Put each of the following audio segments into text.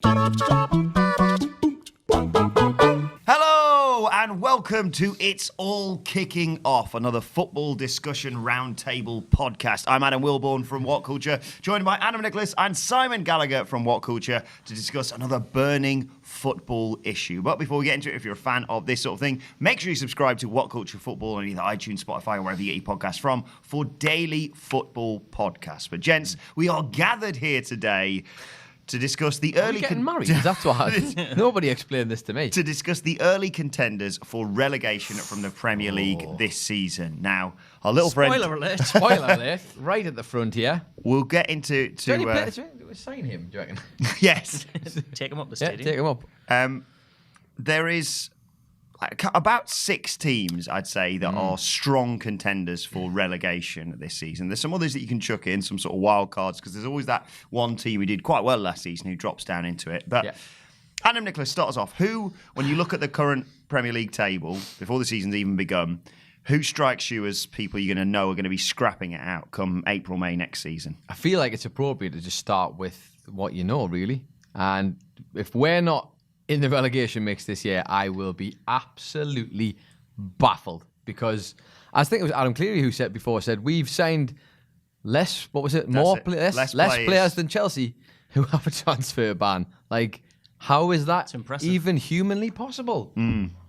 Hello and welcome to It's All Kicking Off, another football discussion roundtable podcast. I'm Adam Wilbourn from What Culture, joined by Adam Nicholas and Simon Gallagher from What Culture to discuss another burning football issue. But before we get into it, if you're a fan of this sort of thing, make sure you subscribe to What Culture Football on either iTunes, Spotify, or wherever you get your podcasts from for daily football podcasts. But gents, we are gathered here today to discuss the early... getting married? That's what nobody explained this to me. To discuss the early contenders for relegation from the Premier League this season. Now, our little Spoiler alert. Spoiler alert, right at the front here. We'll get into... Sign him, do you reckon? Yes. Take him up the Yeah, stadium. take him up. There is about 6 teams, I'd say, that are strong contenders for relegation this season. There's some others that you can chuck in, some sort of wild cards, because there's always that one team who did quite well last season who drops down into it. But Adam Nicholas, start us off. Who, when you look at the current Premier League table, before the season's even begun, who strikes you as people you're going to know are going to be scrapping it out come April, May next season? I feel like it's appropriate to just start with what you know, really. And if we're not in the relegation mix this year, I will be absolutely baffled, because I think it was Adam Cleary who said we've signed less players than Chelsea who have a transfer ban. Like, how is that even humanly possible?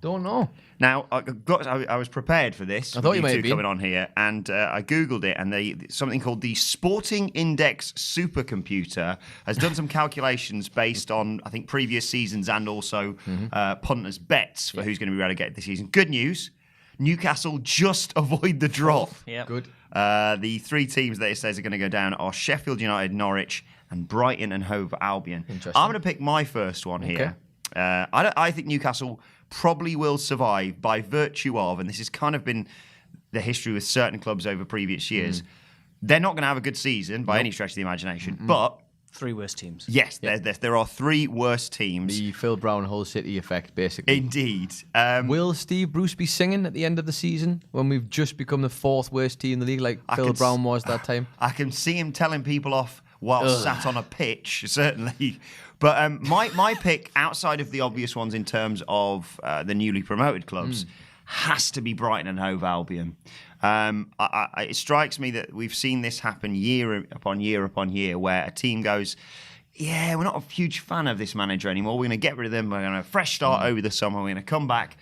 Don't know. Now, I was prepared for this. I thought you might have been coming on here, and I googled it, and something called the Sporting Index supercomputer has done some calculations based on, I think, previous seasons and also punters' bets for who's going to be relegated this season. Good news: Newcastle just avoid the drop. Yeah. Good. The 3 teams that it says are going to go down are Sheffield United, Norwich, and Brighton and Hove Albion. I'm going to pick my first one here. I think Newcastle probably will survive by virtue of, and this has kind of been the history with certain clubs over previous years, they're not going to have a good season by any stretch of the imagination, but... 3 worst teams. Yes, there are 3 worst teams. The Phil Brown Hull City effect, basically. Indeed. Will Steve Bruce be singing at the end of the season when we've just become the 4th worst team in the league, like Phil Brown was that time? I can see him telling people off while sat on a pitch, certainly. But my pick, outside of the obvious ones in terms of the newly promoted clubs, has to be Brighton and Hove Albion. It strikes me that we've seen this happen year upon year upon year, where a team goes, yeah, we're not a huge fan of this manager anymore. We're going to get rid of them. We're going to have a fresh start over the summer. We're going to come back.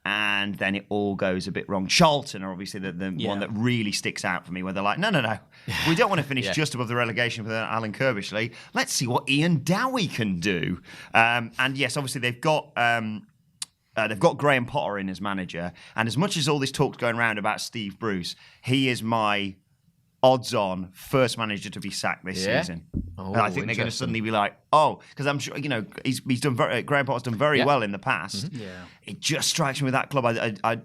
And then it all goes a bit wrong. Charlton are obviously the one that really sticks out for me, where they're like, no. We don't want to finish just above the relegation with Alan Kirbishley. Let's see what Ian Dowie can do. And yes, obviously they've got Graham Potter in as manager. And as much as all this talk's going around about Steve Bruce, he is my odds-on first manager to be sacked this season. And I think they're going to suddenly be like, because I'm sure, he's done Graham Potter's done very well in the past. Yeah. It just strikes me with that club.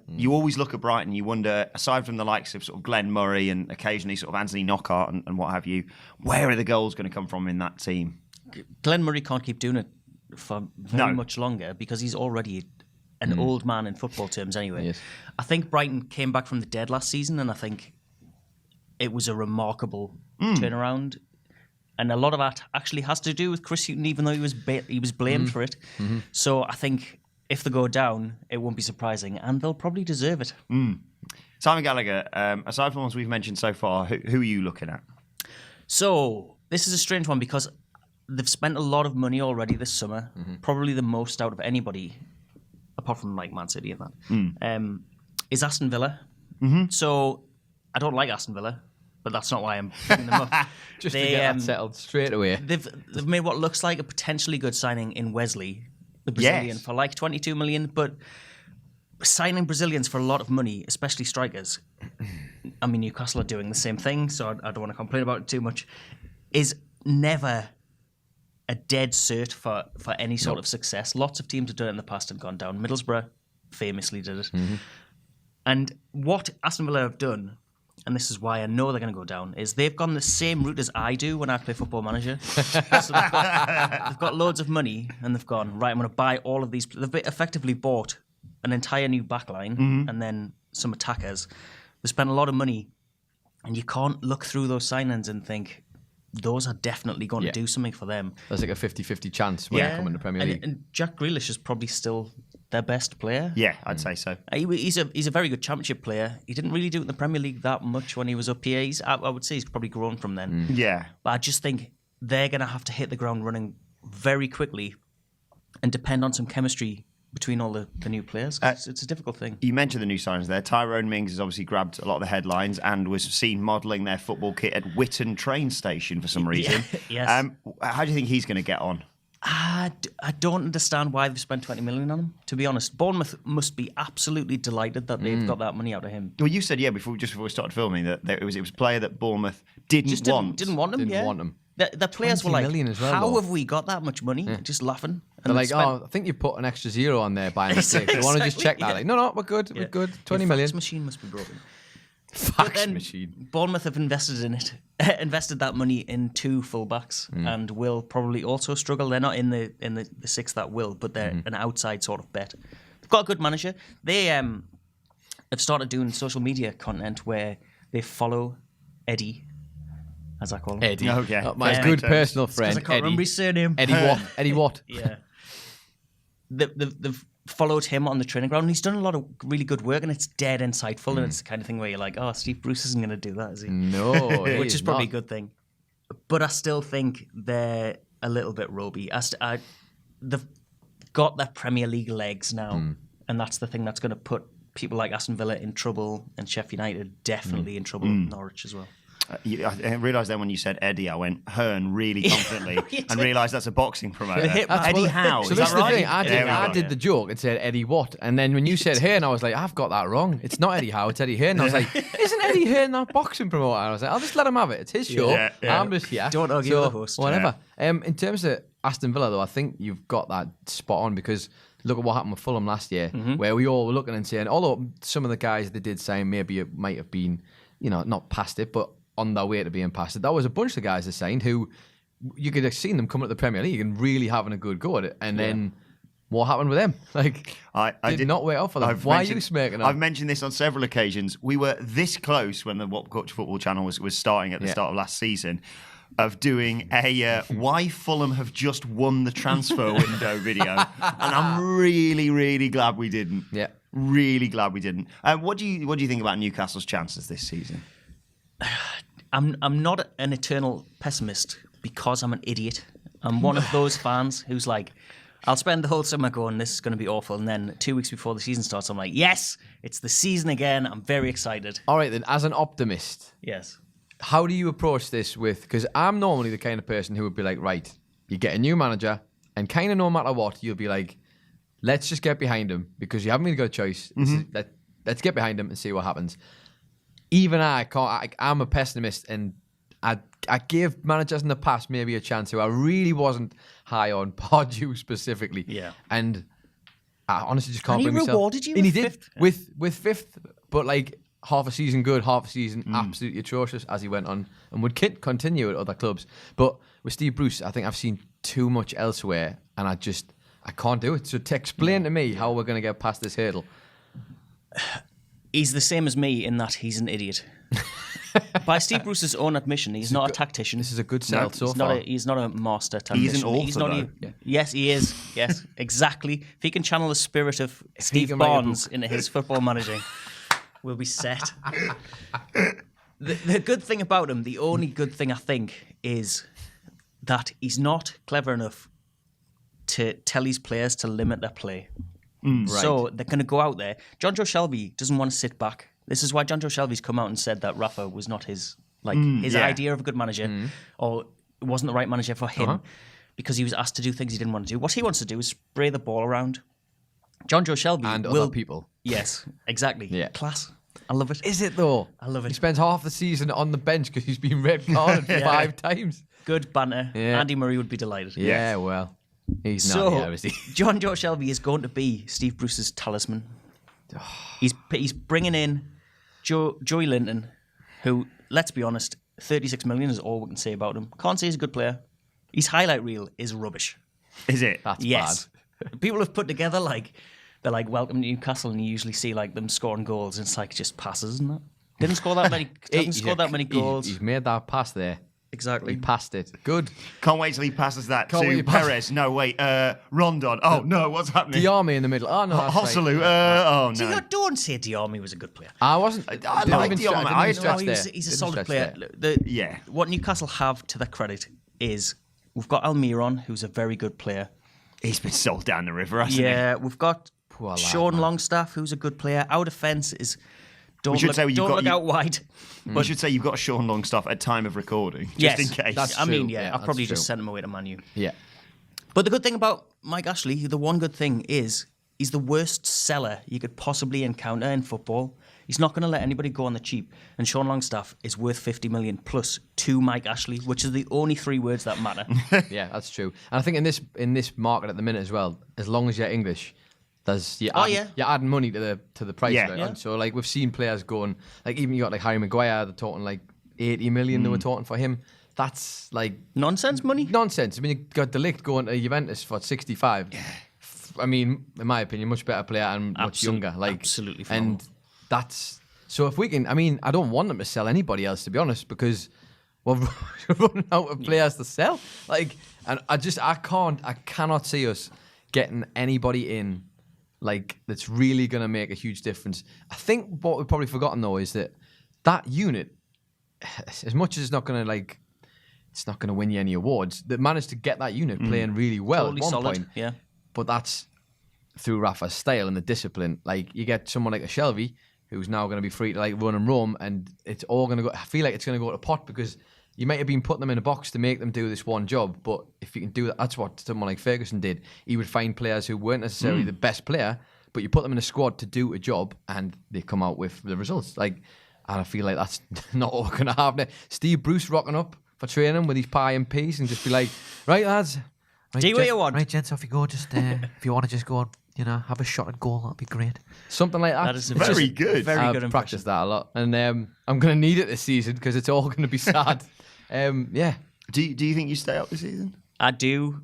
You always look at Brighton, you wonder, aside from the likes of sort of Glenn Murray and occasionally sort of Anthony Knockaert and what have you, where are the goals going to come from in that team? Glenn Murray can't keep doing it for very much longer, because he's already an old man in football terms anyway. Yes. I think Brighton came back from the dead last season, and I think it was a remarkable turnaround, and a lot of that actually has to do with Chris Hughton, even though he was blamed for it. So I think if they go down, it won't be surprising, and they'll probably deserve it. Simon Gallagher, aside from the ones we've mentioned so far, who are you looking at? So this is a strange one, because they've spent a lot of money already this summer, probably the most out of anybody, apart from like Man City and that, is Aston Villa. So I don't like Aston Villa, but that's not why I'm picking them up. Just to get that settled straight away. They've made what looks like a potentially good signing in Wesley, the Brazilian, for like 22 million, but signing Brazilians for a lot of money, especially strikers, I mean, Newcastle are doing the same thing, so I don't want to complain about it too much, is never a dead cert for any sort of success. Lots of teams have done it in the past and gone down. Middlesbrough famously did it. And what Aston Villa have done, and this is why I know they're going to go down, is they've gone the same route as I do when I play Football Manager. So they've got loads of money, and they've gone, right, I'm going to buy all of these. They've effectively bought an entire new backline and then some attackers. They spent a lot of money, and you can't look through those signings and think, those are definitely going to do something for them. There's like a 50-50 chance when they come in the Premier League. And Jack Grealish is probably still their best player. Yeah, I'd say so. He's a very good Championship player. He didn't really do it in the Premier League that much when he was up here. I would say he's probably grown from then. Yeah. But I just think they're going to have to hit the ground running very quickly and depend on some chemistry between all the new players. It's a difficult thing. You mentioned the new signings there. Tyrone Mings has obviously grabbed a lot of the headlines and was seen modelling their football kit at Whitton train station for some reason. Yes. How do you think he's going to get on? I don't understand why they've spent 20 million on him, to be honest. Bournemouth must be absolutely delighted that they've got that money out of him. Well, you said, before we started filming, that it was a player that Bournemouth didn't want. Didn't want him, Didn't want him. The players were 20 like, million as well, how though. have we got that much money? Just laughing. They're like, I think you put an extra zero on there by mistake. You want to just check that? Like, no, we're good. We're good. 20 million. Fax machine must be broken. Fax machine. Bournemouth have invested in it, invested that money in 2 fullbacks, and will probably also struggle. They're not in the 6 that will, but they're an outside sort of bet. They've got a good manager. They have started doing social media content where they follow Eddie, as I call him. Eddie. Okay. My good personal friend, I can't remember his surname. Eddie what? Eddie what? Yeah. They've followed him on the training ground. And he's done a lot of really good work, and it's dead insightful. And it's the kind of thing where you're like, oh, Steve Bruce isn't going to do that, is he? No, Which is probably a good thing. But I still think they're a little bit ropey. They've got their Premier League legs now, and that's the thing that's going to put people like Aston Villa in trouble, and Sheffield United definitely in trouble, Norwich as well. I realised then when you said Eddie, I went Hearn really confidently and realised that's a boxing promoter. Eddie Howe, So is this that is the right? thing. I did the joke and said Eddie what, and then when you said Hearn, I was like, I've got that wrong. It's not Eddie Howe, it's Eddie Hearn. And I was like, isn't Eddie Hearn that boxing promoter? And I was like, I'll just let him have it. It's his show. Yeah. I'm just here. Don't argue with the host. Whatever. In terms of Aston Villa, though, I think you've got that spot on because look at what happened with Fulham last year, where we all were looking and saying, although some of the guys they did sign maybe it might have been, not past it, but on their way to being past it. That was a bunch of guys they signed who you could have seen them coming to the Premier League and really having a good go at it. And then what happened with them? Like, I did not work out for them. Why are you smirking? I've mentioned this on several occasions. We were this close when the What Culture Football channel was starting at the start of last season of doing a why Fulham have just won the transfer window video. And I'm really, really glad we didn't. Yeah. Really glad we didn't. What do you think about Newcastle's chances this season? I'm not an eternal pessimist because I'm an idiot. I'm one of those fans who's like, I'll spend the whole summer going, this is going to be awful. And then 2 weeks before the season starts, I'm like, yes, it's the season again. I'm very excited. All right, then, as an optimist, Yes. how do you approach this with, because I'm normally the kind of person who would be like, right, you get a new manager, and kind of no matter what, you'll be like, let's just get behind him, because you haven't really got a choice. Let's get behind him and see what happens. Even I'm a pessimist, and I gave managers in the past maybe a chance who I really wasn't high on, Pardew specifically. Yeah. And I honestly just can't And he bring myself. rewarded you and with he did fifth? with fifth, but like half a season good, half a season absolutely atrocious as he went on and would continue at other clubs. But with Steve Bruce, I think I've seen too much elsewhere, and I can't do it. So to explain to me how we're going to get past this hurdle. He's the same as me in that he's an idiot. By Steve Bruce's own admission, he's not a tactician. This is a good sell so he's far. He's not a master tactician. He's an author, He's not though. Yes, he is. Yes, exactly. If he can channel the spirit of Steve can write a Barnes into his football managing, we'll be set. The good thing about him, the only good thing I think, is that he's not clever enough to tell his players to limit their play. So they're going to go out there. John Joe Shelby doesn't want to sit back. This is why John Joe Shelby's come out and said that Rafa was not his idea of a good manager, or it wasn't the right manager for him, because he was asked to do things he didn't want to do. What he wants to do is spray the ball around. John Joe Shelby And will, other people. Yes, exactly. Yeah. Class. I love it. Is it though? I love it. He spends half the season on the bench because he's been red carded 5 times. Good banter. Yeah. Andy Murray would be delighted. Yeah, well, he's So, not here, is he? John Joe Shelby is going to be Steve Bruce's talisman. He's bringing in Joey Linton, who, let's be honest, 36 million is all we can say about him. Can't say he's a good player. His highlight reel is rubbish. Is it? That's Yes. bad. People have put together they're like, welcome to Newcastle, and you usually see them scoring goals, and it's just passes, isn't it? Didn't score that many. Doesn't score that many goals. He's made that pass there Exactly. He passed it. Good. Can't wait till he passes that Can't wait to he pass- Perez. No, wait, Rondon. Oh, no, what's happening? Diarmi in the middle. Oh, no. that's right. Hosselu. Oh, no. Don't say Diarmi was a good player. I wasn't. I like Diarmi. He's a solid player. What Newcastle have to their credit is we've got Almiron, who's a very good player. He's been sold down the river, hasn't he? Yeah, we've got Poor lad, Sean man. Longstaff, who's a good player. Our defence is don't should look, say you've don't got- look you- out wide. We should say you've got Sean Longstaff at time of recording, just in case. That's I mean, true. Yeah, I'll probably that's just true. send him away to Man U. Yeah. But the good thing about Mike Ashley, the one good thing is he's the worst seller you could possibly encounter in football. He's not going to let anybody go on the cheap. And Sean Longstaff is worth 50 million plus to Mike Ashley, which is the only three words that matter. Yeah, that's true. And I think in this market at the minute as well, as long as you're English, you're adding money to the price Yeah. of it. Yeah. And so like we've seen players going, like even you got like Harry Maguire, they're talking like 80 million they were talking for him. That's like Nonsense money? nonsense. I mean, you got De Ligt going to Juventus for 65. I mean, in my opinion, much better player and much younger. Like absolutely phenomenal. And that's so if we can. I mean, I don't want them to sell anybody else, to be honest, because we're running out of players to sell. Like, and I cannot see us getting anybody in like that's really going to make a huge difference. I think what we've probably forgotten though is that unit, as much as it's not going to win you any awards, they managed to get that unit playing really well Totally at one solid. point. Yeah. But that's through Rafa's style and the discipline. Like you get someone like a Shelby who's now going to be free to like run and roam, and it's all going to go. I feel like it's going to go to pot because you might have been putting them in a box to make them do this one job, but if you can do that, that's what someone like Ferguson did. He would find players who weren't necessarily the best player, but you put them in a squad to do a job, and they come out with the results. Like, and I feel like that's not what we're going to have now. Steve Bruce rocking up for training with his pie and peas and just be like, right lads, right, Do what you want. Right, gents, off you go. Just if you want to just go and have a shot at goal, that'd be great. something like that. That is Very good. Very I've good impression. practiced that a lot, and I'm going to need it this season because it's all going to be sad. Yeah. Do you think you stay up this season? I do.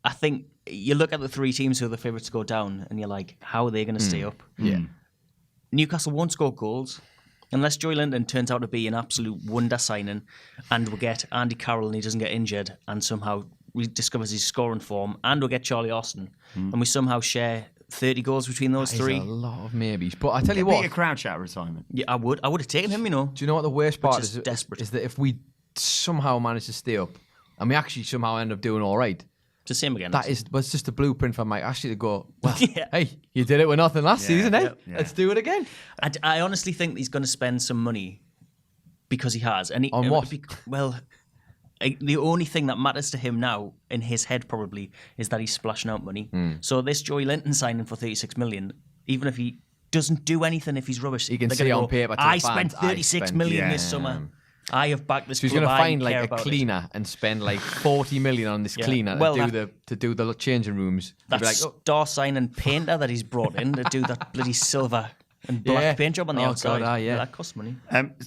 I think you look at the three teams who are the favourites to go down, and you're like, how are they going to stay up? Yeah. Newcastle won't score goals unless Joy Linton turns out to be an absolute wonder signing, and we'll get Andy Carroll and he doesn't get injured, and somehow rediscovers his scoring form, and we'll get Charlie Austin, and we somehow share 30 goals between those There's three. a lot of maybes. But I tell you Be what, a Crouch out retirement. Yeah, I would have taken him. do you know what the worst part is is? desperate. Is that if we somehow manage to stay up, and we actually somehow end up doing all right, It's the same again. it's just a blueprint for Mike Ashley to go, well, Yeah. hey, you did it with nothing last season, eh? yeah. Let's do it again. I honestly think he's going to spend some money because he has. And On what? The only thing that matters to him now, in his head probably, is that he's splashing out money. So this Joy Linton signing for 36 million, even if he doesn't do anything, if he's rubbish, He can they're say gonna on paper to I the fans, spent 36 spent- million Yeah. this summer. I have backed this So he's club. going to I find care like a about it." cleaner and spend like 40 million on this Yeah. cleaner Well, to do the changing rooms. He'd That be like, oh, star signing painter that he's brought in to do that bloody silver and black Yeah. paint job on the Oh, outside. God, yeah. That costs money.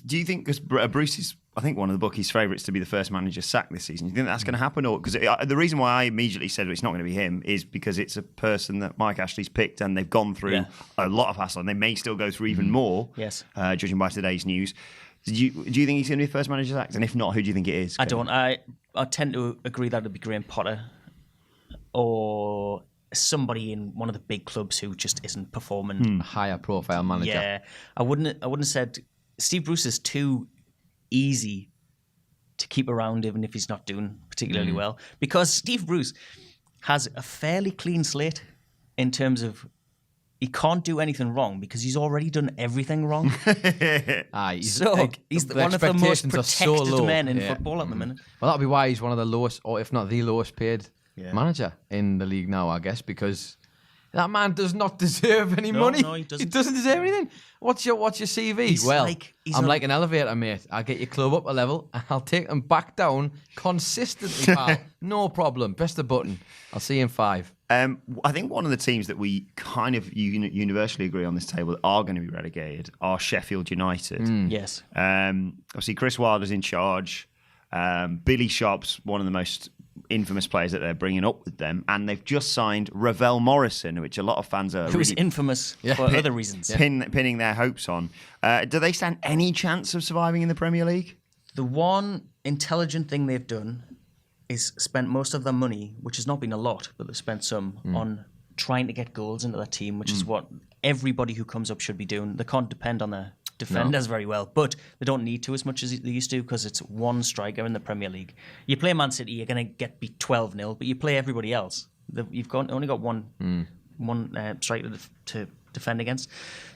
Do you think, because Bruce is, I think, one of the bookies' favourites to be the first manager sacked this season, do you think that's going to happen? Or because the reason why I immediately said it's not going to be him is because it's a person that Mike Ashley's picked and they've gone through Yeah. a lot of hassle and they may still go through even more, Yes. judging by today's news. Do you think he's going to be the first manager sacked? And if not, who do you think it is? I don't. I tend to agree that it'd be Graham Potter or somebody in one of the big clubs who just isn't performing. a higher profile manager. Yeah, I wouldn't have said Steve Bruce is too easy to keep around even if he's not doing particularly well, because Steve Bruce has a fairly clean slate in terms of he can't do anything wrong because he's already done everything wrong. He's So like, he's one of the most expectations are so protected low. men in Yeah. football at the minute. Well, that'll be why he's one of the lowest, or if not the lowest paid manager in the league now, I guess, because that man does not deserve any money. no, he doesn't. deserve anything. What's your CV? He's well, he's I'm on- like an elevator, mate. I'll get your club up a level and I'll take them back down consistently, pal. No problem. Press the button. I'll see you in 5. I think one of the teams that we kind of universally agree on this table that are going to be relegated are Sheffield United. Yes. Obviously, Chris Wilder's in charge. Billy Sharp's one of the most infamous players that they're bringing up with them, and they've just signed Ravel Morrison, which a lot of fans are Who's really infamous for other reasons. pinning their hopes on. Do they stand any chance of surviving in the Premier League? The one intelligent thing they've done is spent most of their money, which has not been a lot, but they've spent some on trying to get goals into their team, which is what everybody who comes up should be doing. They can't depend on their defenders very well, but they don't need to as much as they used to because it's one striker in the Premier League. You play Man City, you're going to get beat 12-0, but you play everybody else. Only got one striker to defend against.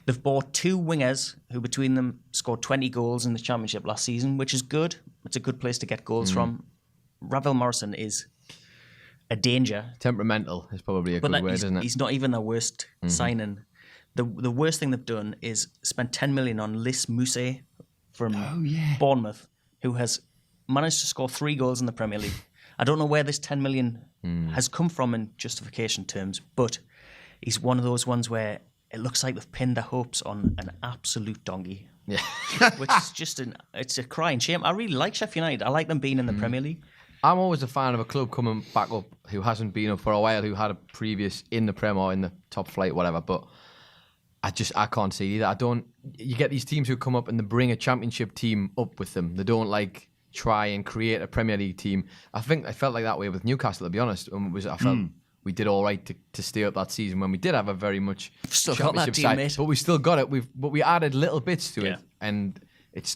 They've bought 2 wingers who between them scored 20 goals in the Championship last season, which is good. It's a good place to get goals from. Ravel Morrison is a danger. Temperamental is probably a good word, isn't it? He's not even their worst signing. The worst thing they've done is spent 10 million on Lys Mousset from Bournemouth, who has managed to score 3 goals in the Premier League. I don't know where this 10 million has come from in justification terms, but he's one of those ones where it looks like they've pinned their hopes on an absolute donkey. Yeah. Which is just it's a crying shame. I really like Sheffield United. I like them being in the Premier League. I'm always a fan of a club coming back up who hasn't been up for a while, who had a previous in the Prem or in the top flight, whatever. But I can't see either. You get these teams who come up and they bring a Championship team up with them. They don't try and create a Premier League team. I felt like that way with Newcastle, to be honest. I felt we did all right to stay up that season when we did have a very much still got that team, side, mate. but we still got it. But we added little bits to it, and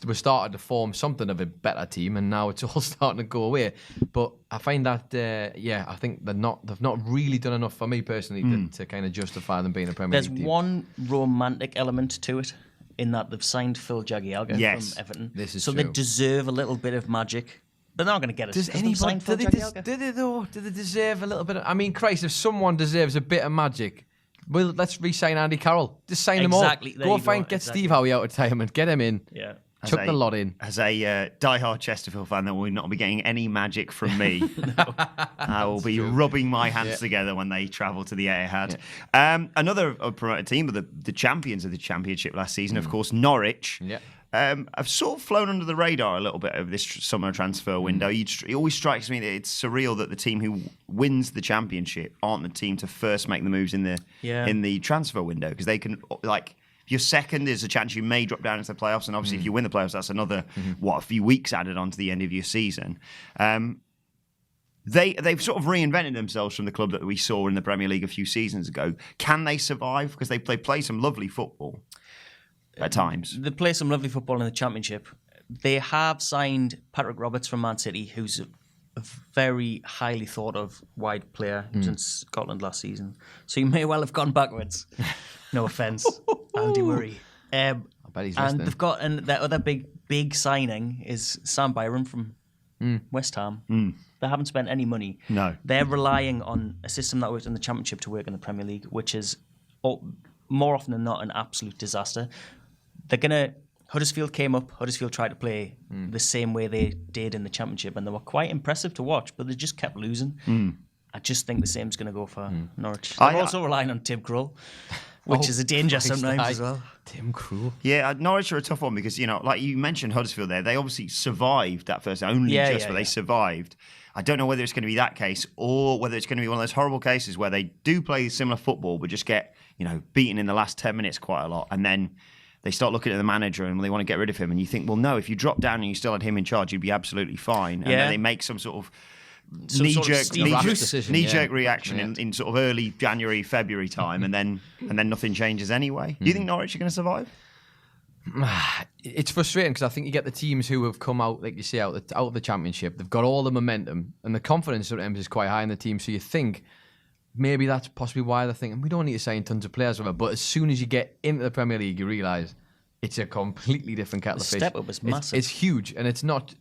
we started to form something of a better team, and now it's all starting to go away. But I find that I think they've not really done enough for me personally to kind of justify them being a Premier League team. There's one romantic element to it in that they've signed Phil Jagielka from Everton, this is so true. They deserve a little bit of magic. They're not going to get it. Does anybody? Do they deserve a little bit? I mean, Christ, if someone deserves a bit of magic, well, let's re-sign Andy Carroll. Just sign them all. Go find, get Steve Howe out of retirement, get him in. Yeah. Chuck the lot in. As a diehard Chesterfield fan, that will not be getting any magic from me. I will be rubbing my hands together when they travel to the Etihad. Another promoted team, but the champions of the Championship last season, of course, Norwich. Yeah. Have sort of flown under the radar a little bit over this summer transfer window. It always strikes me that it's surreal that the team who wins the Championship aren't the team to first make the moves in the transfer window, because they can if you're second, there's a chance you may drop down into the playoffs, and obviously if you win the playoffs, that's another a few weeks added on to the end of your season. They've sort of reinvented themselves from the club that we saw in the Premier League a few seasons ago. Can they survive? Because they play some lovely football at times. They play some lovely football in the Championship. They have signed Patrick Roberts from Man City, who's a very highly thought of wide player. He was in Scotland last season. So you may well have gone backwards. No offence, Andy Murray. I bet he's listening. And they've got, and their other big signing is Sam Byram from West Ham. They haven't spent any money. No. They're relying on a system that worked in the Championship to work in the Premier League, which is more often than not an absolute disaster. Huddersfield came up. Huddersfield tried to play the same way they did in the Championship, and they were quite impressive to watch, but they just kept losing. I just think the same's going to go for Norwich. They're also relying on Tim Krul, which is a danger sometimes as well. Tim Krul. Yeah, Norwich are a tough one because, like you mentioned Huddersfield there, they obviously survived that first, they survived. I don't know whether it's going to be that case or whether it's going to be one of those horrible cases where they do play similar football but just get, beaten in the last 10 minutes quite a lot, and then they start looking at the manager and they want to get rid of him, and you think, well, no, if you drop down and you still had him in charge, you'd be absolutely fine. And then they make some sort of knee-jerk reaction in sort of early January, February time, and then nothing changes anyway. Do you think Norwich are going to survive? It's frustrating because I think you get the teams who have come out, like you say, out of the Championship. They've got all the momentum and the confidence sometimes is quite high in the team. So you think maybe that's possibly why they're thinking we don't need to sign tons of players. But as soon as you get into the Premier League, you realise it's a completely different kettle of fish. The step up is massive. It's huge, and it's not.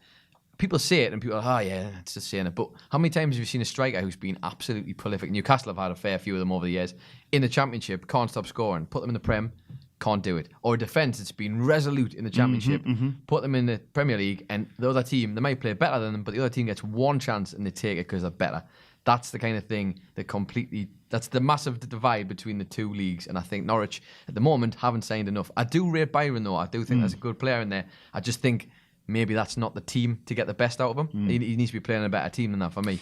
People say it and people are, it's just saying it. But how many times have you seen a striker who's been absolutely prolific? Newcastle have had a fair few of them over the years. In the Championship, can't stop scoring. Put them in the Prem, can't do it. Or a defence that's been resolute in the Championship, put them in the Premier League, and the other team, they might play better than them, but the other team gets one chance and they take it because they're better. That's the kind of thing that's the massive divide between the two leagues. And I think Norwich, at the moment, haven't signed enough. I do rate Byron, though. I do think there's a good player in there. I just think maybe that's not the team to get the best out of him. He needs to be playing a better team than that for me.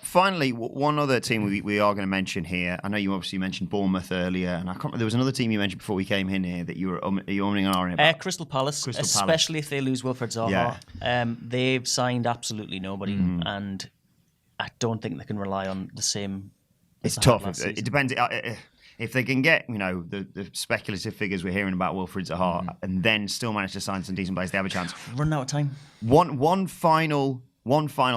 Finally, one other team we are going to mention here. I know you obviously mentioned Bournemouth earlier, and I can't remember, there was another team you mentioned before we came in here that you were umming and ahhing about. Crystal Palace, Crystal Palace. especially if they lose Wilfred Zaha. Yeah. They've signed absolutely nobody, and I don't think they can rely on the same. It's tough. It depends. If they can get, the speculative figures we're hearing about Wilfred Zaha and then still manage to sign some decent players, they have a chance. Run out of time. One final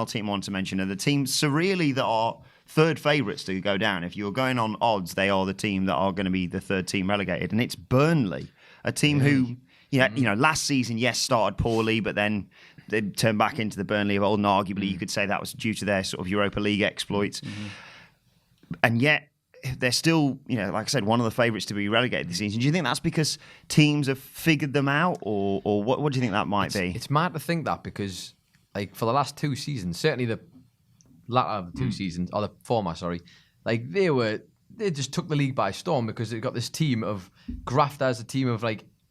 team I want to mention are the teams surreally that are third favourites to go down. If you're going on odds, they are the team that are going to be the third team relegated, and it's Burnley, a team who, last season, yes, started poorly, but then they turned back into the Burnley of old, and arguably you could say that was due to their sort of Europa League exploits. And yet, they're still, like I said, one of the favourites to be relegated this season. Do you think that's because teams have figured them out, or what do you think that might be? It's mad to think that because, for the last 2 seasons, certainly the latter of the 2 seasons, or the former, sorry, they just took the league by storm because they've got this team of grafters, a team of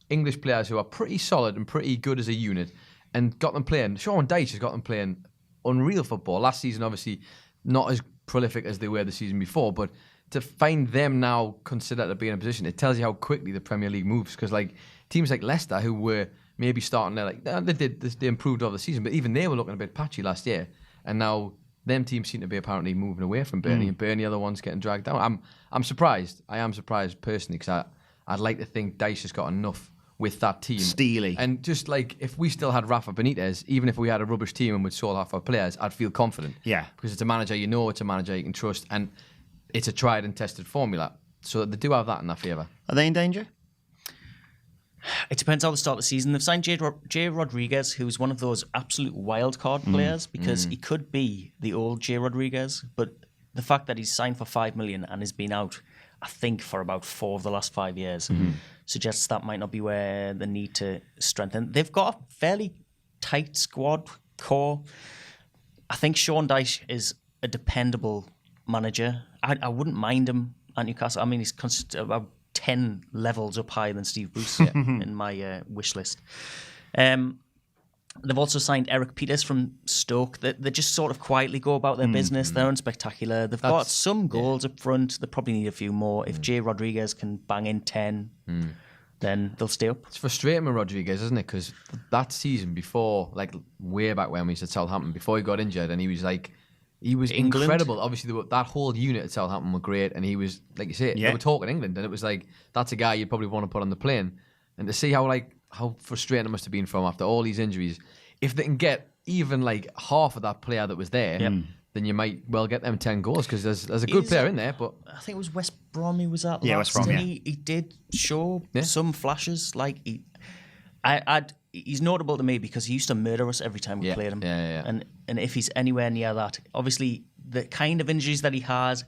English players who are pretty solid and pretty good as a unit, and got them playing. Sean Dyche has got them playing unreal football. Last season, obviously, not as prolific as they were the season before, but to find them now considered to be in a position, it tells you how quickly the Premier League moves. Because teams like Leicester, who were maybe starting there, they improved over the season, but even they were looking a bit patchy last year, and now them teams seem to be apparently moving away from Burnley, and Burnley are the ones getting dragged down. I'm surprised. I am surprised personally because I'd like to think Dyche has got enough with that team. Steely. And just if we still had Rafa Benitez, even if we had a rubbish team and we'd sold half our players, I'd feel confident. Yeah. Because it's a manager it's a manager you can trust, and it's a tried and tested formula. So they do have that in their favour. Are they in danger? It depends how they start the season. They've signed Jay Rodriguez, who's one of those absolute wild card players, because he could be the old Jay Rodriguez, but the fact that he's signed for $5 million and has been out, I think, for about 4 of the last 5 years, suggests that might not be where they need to strengthen. They've got a fairly tight squad core. I think Sean Dyche is a dependable manager. I wouldn't mind him at Newcastle. I mean, he's about 10 levels up higher than Steve Bruce in my wish list. They've also signed Eric Peters from Stoke. They just sort of quietly go about their business. They're unspectacular. They've got some goals up front. They probably need a few more. If Jay Rodriguez can bang in 10, then they'll stay up. It's frustrating with Rodriguez, isn't it? Because that season before, way back when he was at Southampton, before he got injured, and he was England. incredible. Obviously, that whole unit at Southampton were great, and he was, like you say, they were talking England, and it was that's a guy you'd probably want to put on the plane. And to see how frustrating it must have been for him after all these injuries, if they can get even half of that player that was there, then you might well get them 10 goals because there's a good player in there. But I think it was West Brom he was at. Yeah, last, West Brom. and he did show some flashes. He's notable to me because he used to murder us every time we played him. Yeah. And if he's anywhere near that, obviously the kind of injuries that he has,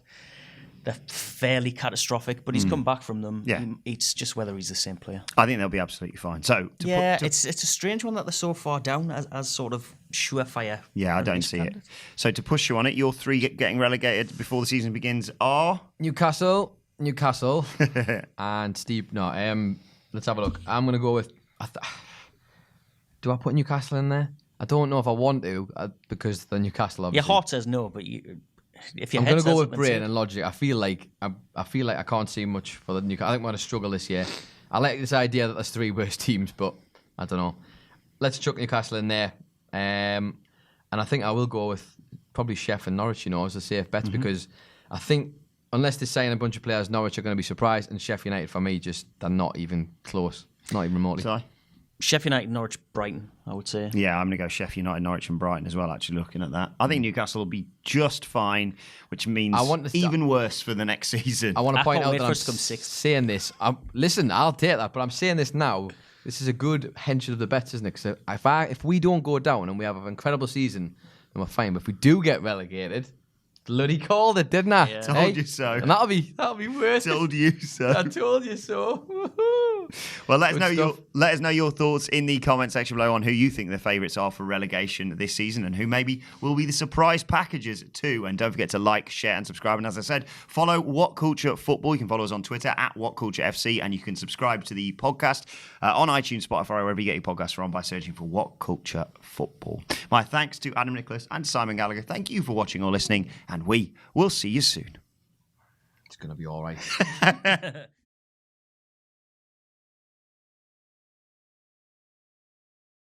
they're fairly catastrophic. But he's come back from them. Yeah. It's just whether he's the same player. I think they'll be absolutely fine. So it's a strange one that they're so far down as sort of surefire. Yeah, I don't see it. So to push you on it, your 3 getting relegated before the season begins are Newcastle, and Steve. No, let's have a look. I'm going to go with. Do I put Newcastle in there? I don't know if I want to because the Newcastle. Obviously. Your heart says no, but if your I'm head going to says go with it, then brain say it. and logic. I feel like I can't see much for the Newcastle. I think we're going to struggle this year. I like this idea that there's 3 worst teams, but I don't know. Let's chuck Newcastle in there, and I think I will go with probably Sheffield and Norwich. As a safe bet because I think unless they sign a bunch of players, Norwich are going to be surprised, and Sheffield United for me they're not even close, not even remotely. Sorry? Sheffield United, Norwich, Brighton, I would say. Yeah, I'm going to go Sheffield United, Norwich and Brighton as well, actually, looking at that. I think Newcastle will be just fine, which means even worse for the next season. I want to point can't out wait that for I'm us to come sixth. saying this. Listen, I'll take that, but I'm saying this now. This is a good hench of the bets, isn't it? So if we don't go down and we have an incredible season, then we're fine. But if we do get relegated, bloody called it, didn't I? Yeah. Told you so. And that'll be worse. Told you so. I told you so. Woohoo. Well, let us know your thoughts in the comment section below on who you think the favourites are for relegation this season and who maybe will be the surprise packages too. And don't forget to like, share, and subscribe. And as I said, follow What Culture Football. You can follow us on Twitter at WhatCultureFC, and you can subscribe to the podcast on iTunes, Spotify, wherever you get your podcasts from by searching for What Culture Football. My thanks to Adam Nicholas and Simon Gallagher. Thank you for watching or listening, and we will see you soon. It's going to be all right.